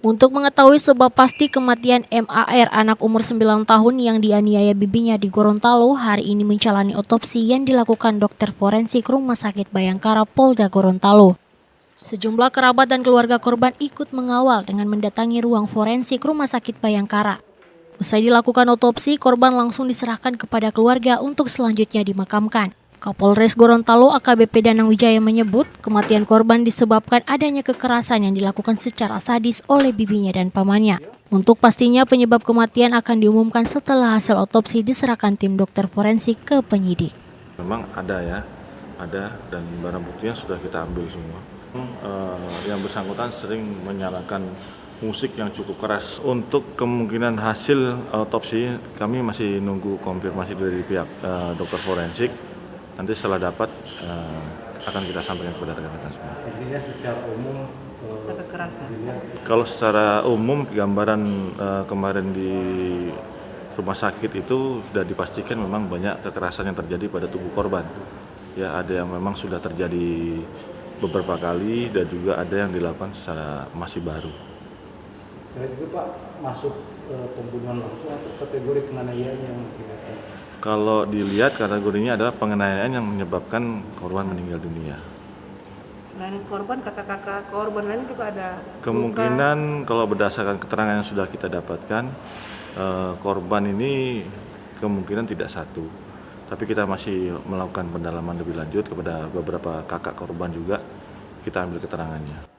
Untuk mengetahui sebab pasti kematian MAR, anak umur 9 tahun yang dianiaya bibinya di Gorontalo, hari ini menjalani otopsi yang dilakukan dokter forensik Rumah Sakit Bayangkara Polda Gorontalo. Sejumlah kerabat dan keluarga korban ikut mengawal dengan mendatangi ruang forensik Rumah Sakit Bayangkara. Usai dilakukan otopsi, korban langsung diserahkan kepada keluarga untuk selanjutnya dimakamkan. Kapolres Gorontalo AKBP Danang Wijaya menyebut kematian korban disebabkan adanya kekerasan yang dilakukan secara sadis oleh bibinya dan pamannya. Untuk pastinya penyebab kematian akan diumumkan setelah hasil otopsi diserahkan tim dokter forensik ke penyidik. Memang ada dan barang buktinya sudah kita ambil semua. Yang bersangkutan sering menyalakan musik yang cukup keras. Untuk kemungkinan hasil otopsi kami masih nunggu konfirmasi dari pihak dokter forensik. Nanti setelah dapat akan kita sampaikan kepada rekan-rekan semua. Intinya secara umum kalau secara umum gambaran kemarin di rumah sakit itu sudah dipastikan memang banyak kekerasan yang terjadi pada tubuh korban. Ya, ada yang memang sudah terjadi beberapa kali dan juga ada yang dilakukan secara masih baru. Selain itu Pak, masuk pembunuhan langsung atau kategori penganiayaan yang mengakibatkan? Kalau dilihat kategorinya adalah penganiayaan yang menyebabkan korban meninggal dunia. Selain korban, kakak-kakak korban lain juga ada Kemungkinan kalau berdasarkan keterangan yang sudah kita dapatkan, korban ini kemungkinan tidak satu. Tapi kita masih melakukan pendalaman lebih lanjut kepada beberapa kakak korban juga, kita ambil keterangannya.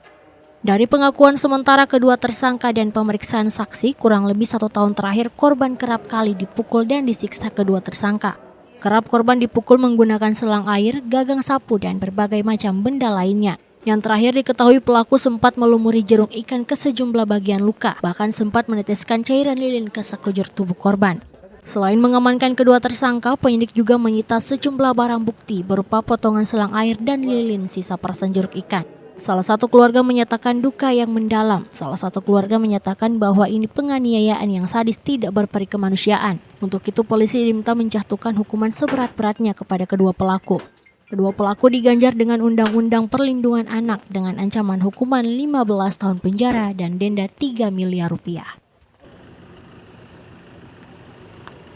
Dari pengakuan sementara kedua tersangka dan pemeriksaan saksi, kurang lebih 1 tahun terakhir korban kerap kali dipukul dan disiksa kedua tersangka. Kerap korban dipukul menggunakan selang air, gagang sapu, dan berbagai macam benda lainnya. Yang terakhir diketahui pelaku sempat melumuri jeruk ikan ke sejumlah bagian luka, bahkan sempat meneteskan cairan lilin ke sekujur tubuh korban. Selain mengamankan kedua tersangka, penyidik juga menyita sejumlah barang bukti berupa potongan selang air dan lilin sisa perasan jeruk ikan. Salah satu keluarga menyatakan duka yang mendalam. Salah satu keluarga menyatakan bahwa ini penganiayaan yang sadis tidak berperi kemanusiaan. Untuk itu polisi diminta menjatuhkan hukuman seberat-beratnya kepada kedua pelaku. Kedua pelaku diganjar dengan Undang-Undang Perlindungan Anak dengan ancaman hukuman 15 tahun penjara dan denda 3 miliar rupiah.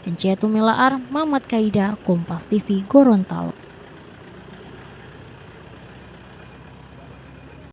Encietu Melaar, Mamat Kaida, Kompas TV, Gorontalo.